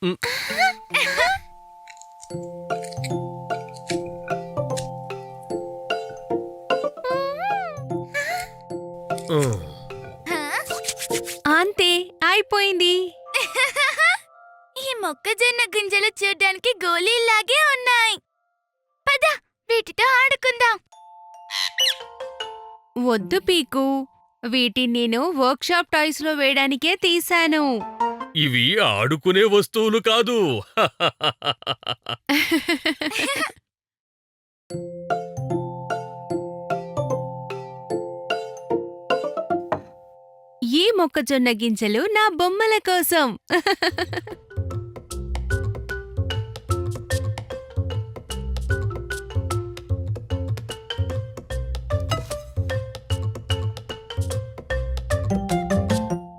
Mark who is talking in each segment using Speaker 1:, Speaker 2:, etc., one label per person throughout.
Speaker 1: హ్మ్. హ్మ్.
Speaker 2: అంతే అయిపోయింది.
Speaker 3: ఈ మొక్కజొన్న గింజలు చూడ్డానికి గోళీల్లాగే ఉన్నాయి. పద, వీటితో ఆడుకుందాం.
Speaker 2: వద్దు పీకు, వీటిని నేను వర్క్షాప్ టాయ్స్ లో వేయడానికే తీశాను.
Speaker 1: ఇవి ఆడుకునే వస్తువులు కాదు.
Speaker 2: ఈ మొక్కజొన్న గింజలు నా బొమ్మల కోసం.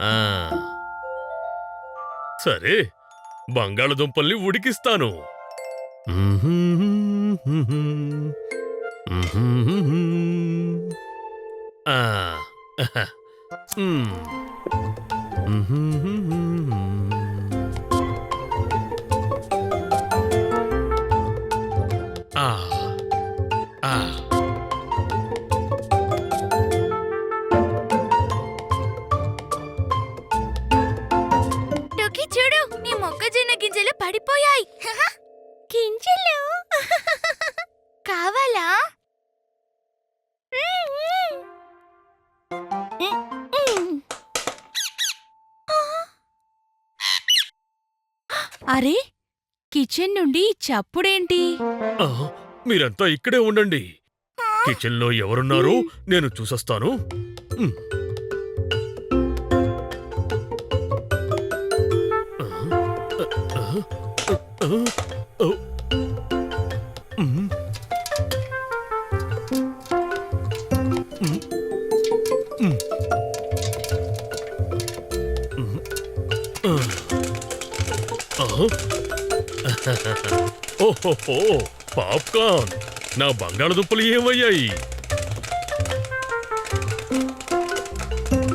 Speaker 1: ఆ, సరే, బంగాళదుంపల్ని ఉడికిస్తాను. ఆ, హ్మ్. ఆ, ఆ.
Speaker 3: టోకీ చూడు, నీ మొక్కజొన్న గింజలు పడిపోయాయి. గింజలు కావాలా?
Speaker 2: అరే, కిచెన్ నుండి ఈ చప్పుడేంటి?
Speaker 1: ఆ, మీరంతా ఇక్కడే ఉండండి. కిచెన్లో ఎవరున్నారో నేను చూసొస్తాను. హ్మ్. ఆ, ఆ, ఓ. హ్మ్. హ్మ్. హ్మ్. హ్మ్. ఆ. ఆ. ఓహోహో, పాప్కార్న్! నా బంగాళదుంపలు ఏమయ్యాయి?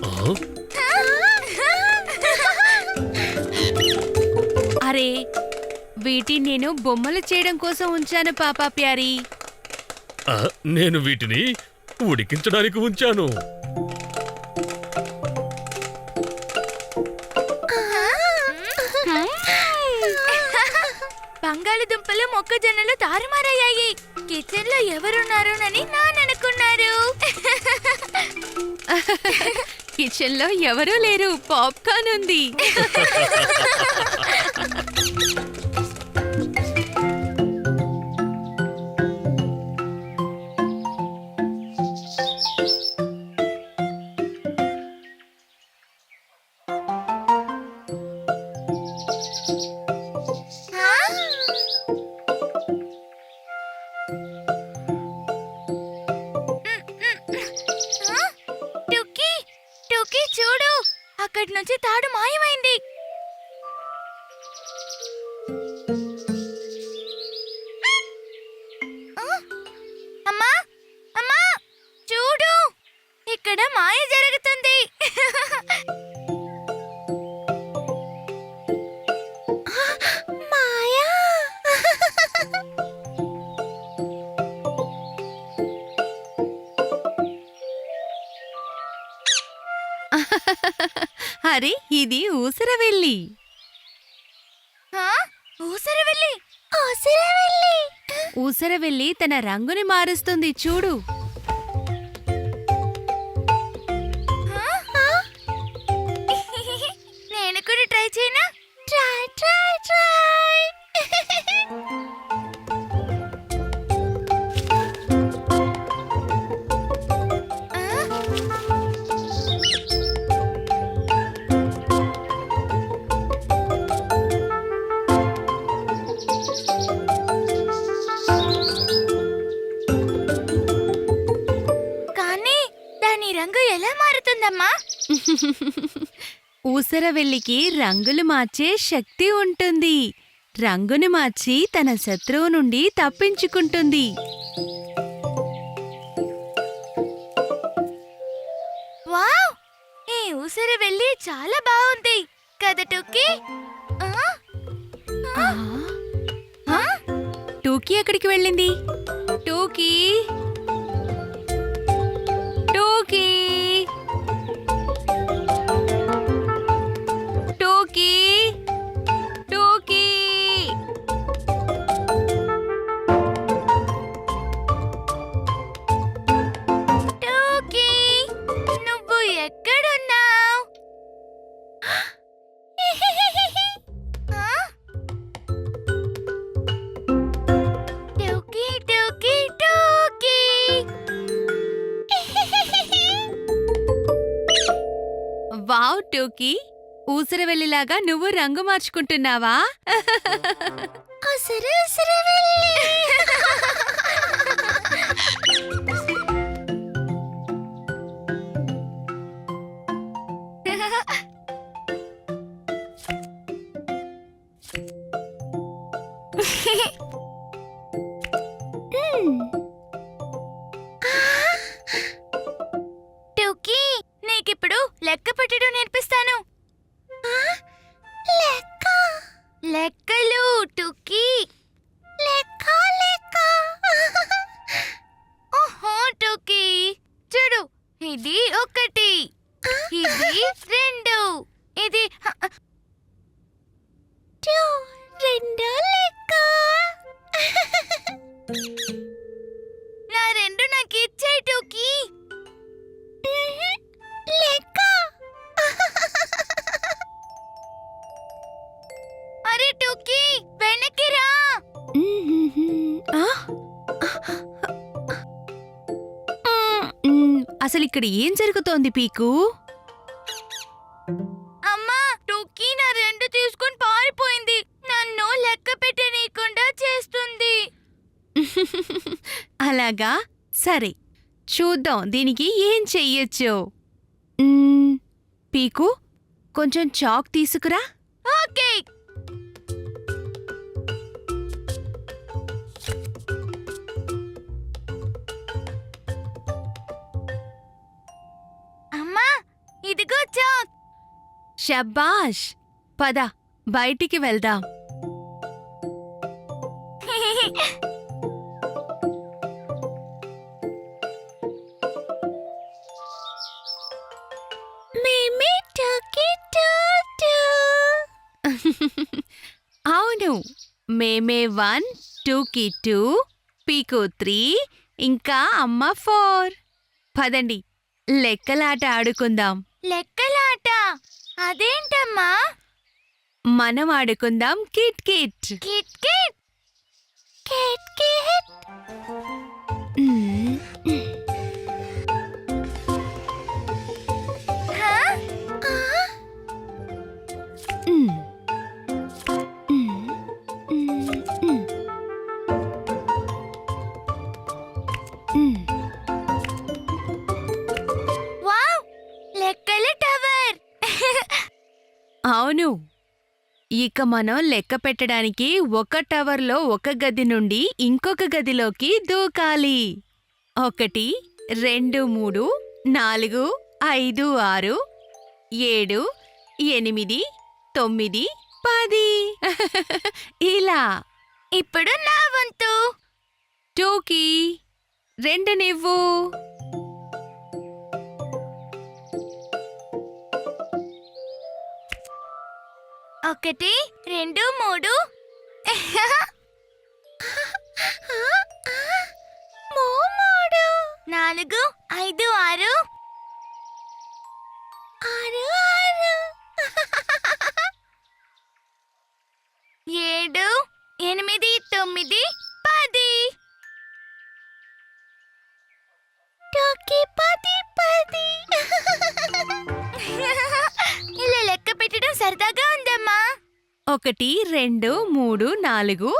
Speaker 1: ఆ?
Speaker 2: అరే, వీటిని నేను బొమ్మలు చేయడం కోసం ఉంచాను పాపా ప్యారీ.
Speaker 1: ఆ, నేను వీటిని ఉడికించడానికి ఉంచాను.
Speaker 3: బంగాళదుంపలు మొక్కజొన్నలు తారుమారయ్యాయి. కిచెన్ లో ఎవరున్నారోనని నాన్ననుకున్నారు.
Speaker 2: కిచెన్ లో ఎవరూ లేరు, పాప్కార్న్ ఉంది.
Speaker 3: టుకీ, టుకీ చూడు, అక్కడి నుంచి తాడు మాయమైంది. అమ్మా, అమ్మా, చూడు, ఇక్కడ మాయ జరుగుతుంది. మాయా!
Speaker 2: అరే, ఇది ఊసరవెల్లి.
Speaker 3: ఊసరవెల్లి, ఊసరవెల్లి.
Speaker 2: ఊసరవెల్లి తన రంగుని మారుస్తుంది చూడు.
Speaker 3: నేను కూడా ట్రై చేయనా? Try try try. కానీ దాని రంగు ఎలా మారుతుందమ్మా?
Speaker 2: ఊసరవెల్లికి రంగులు మార్చే శక్తి ఉంటుంది. రంగుని మార్చి తన శత్రువు నుండి తప్పించుకుంటుంది.
Speaker 3: వావ్! ఈ ఊసరవెల్లి చాలా బాగుంది కదా టుక్కీ?
Speaker 2: టూకీ ఎక్కడికి వెళ్ళింది? టూకీ టూకీ టూకీ టూకీ
Speaker 3: టోకీ నువ్వు ఎక్కడున్నావు? టోకీ టోకీ టోకీ
Speaker 2: వావ్ టూకీ, ఊసరవెల్లిలాగా నువ్వు రంగు మార్చుకుంటున్నావా?
Speaker 3: ఉసురు ఉసురు వెళ్ళి టోకీ, నీకిప్పుడు లెక్క పెట్టడం నేర్పిస్తాను. లెక్క లెక్కలు టోకీ. లెక్క లెక్క ఓహో టోకీ, చూడు, ఇది 1, ఇది 2, ఇది 2 లెక్క. నా 2 నాకు ఇచ్చేయ్ టోకీ. లెక్క. అరే టోకీ, వెనక్కి రా.
Speaker 2: ఆ? అసలు ఇక్కడ ఏం జరుగుతోంది పీకు?
Speaker 3: అమ్మా, టోకీ నా 2 తీసుకొని పారిపోయింది. నన్ను లెక్క పెట్టనీయకుండా చేస్తుంది.
Speaker 2: అలాగా, సరే చూద్దాం దీనికి ఏం చెయ్యొచ్చో. పీకు, కొంచెం చాక్ తీసుకురా.
Speaker 3: ఓకే. అమ్మా, ఇదిగో చాక్.
Speaker 2: షబ్బాష్, పద బయటికి వెళ్దాం.
Speaker 3: మేమే టోకీ టూ.
Speaker 2: అవును, మేమే 1, టూకి 2, పీకు 3, ఇంకా అమ్మ 4. పదండి లెక్కలాట ఆడుకుందాం.
Speaker 3: లెక్కలాట అదేంటమ్మా?
Speaker 2: మనం ఆడుకుందాం kit kit.
Speaker 3: Kit kit kit kit. హా? వావ్, లెక్కల టవర్.
Speaker 2: అవును, ఇక మనం లెక్క పెట్టడానికి ఒక టవర్లో ఒక గది నుండి ఇంకొక గదిలోకి దూకాలి. 1, 2, 3, 4, 5, 6, 7, 8, 9, 10. ఇలా.
Speaker 3: ఇప్పుడు నా వంతు.
Speaker 2: టూకీ, 2 నివ్వు.
Speaker 3: ఒకటి, 2, 3. 4, 5, 6. 7, 8, 9, 10. టోకీ 10. ఇలా లెక్క పెట్టడం సరదాగా ఉందమ్మా.
Speaker 2: 1, 2, 3, 4.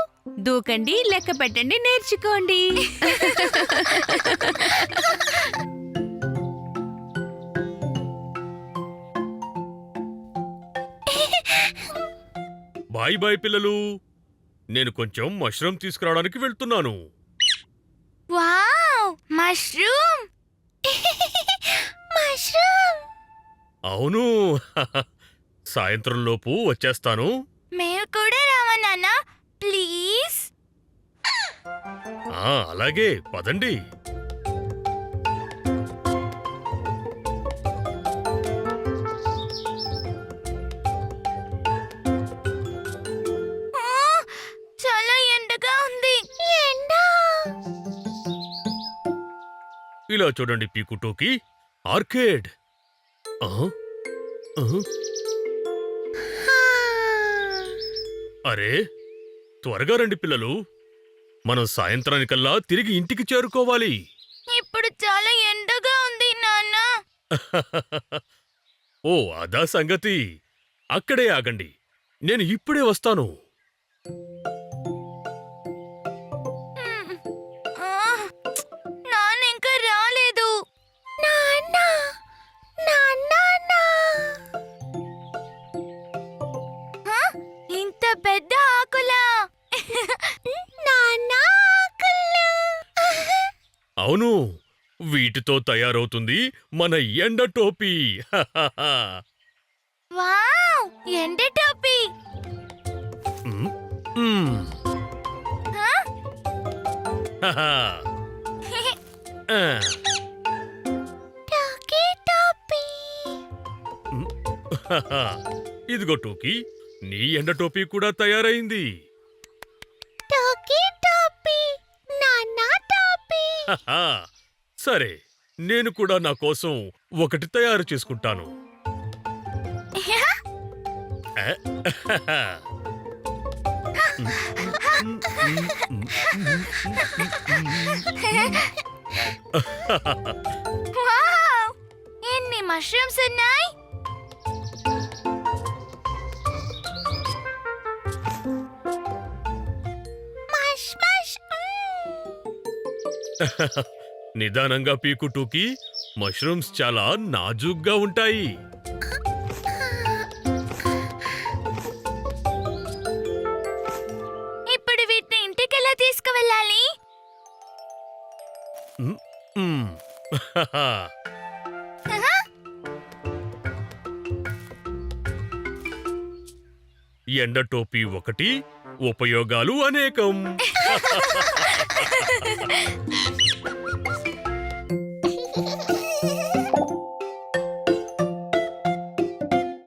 Speaker 2: దూకండి, లెక్క పెట్టండి, నేర్చుకోండి.
Speaker 1: బాయ్ బాయ్ పిల్లలు, నేను కొంచెం మష్రూమ్ తీసుకురావడానికి వెళ్తున్నాను.
Speaker 3: Wow, mushroom. మష్రూమ్.
Speaker 1: అవును. సాయంత్రంలోపు వచ్చేస్తాను.
Speaker 3: మేము కూడా రావా నాన్న, ప్లీజ్?
Speaker 1: అలాగే పదండి.
Speaker 3: ఆ, చాలా ఎండగా ఉంది.
Speaker 1: ఇలా చూడండి పీకుటోకి, ఆర్కేడ్. ఆ, ఆ, అరే త్వరగా రండి పిల్లలు, మనం సాయంత్రానికల్లా తిరిగి ఇంటికి చేరుకోవాలి.
Speaker 3: ఇప్పుడు చాలా ఎండగా ఉంది నాన్న.
Speaker 1: ఓ అదా సంగతి. అక్కడే ఆగండి, నేను ఇప్పుడే వస్తాను.
Speaker 3: ఆ, నాన్న ఇంకా రాలేదు. ఆ, ఇంత పెద్ద ఆకులా?
Speaker 1: అవును, వీటితో తయారవుతుంది మన ఎండ టోపీ.
Speaker 3: వావ్, ఎండ టోపీ.
Speaker 1: మ్, మ్.
Speaker 3: ఆ?
Speaker 1: హహా. ఆ. మ్, హహా. ఇదిగో టోకీ, నీ ఎండ టోపీ కూడా తయారైంది. హహా. సరే, నేను కూడా నా కోసం ఒకటి తయారు చేసుకుంటాను. ఆ, హహా.
Speaker 3: వావ్, ఎన్ని మష్రూమ్స్ ఉన్నాయి.
Speaker 1: నిదానంగా పీకు టూకీ, మష్రూమ్స్ చాలా నాజూగ్గా ఉంటాయి.
Speaker 3: ఇప్పుడు వీటిని ఇంటికి ఎలా తీసుకువెళ్ళాలి?
Speaker 1: మ్, మ్. హహా. ఎండ టోపీ ఒకటి, ఉపయోగాలు అనేకం.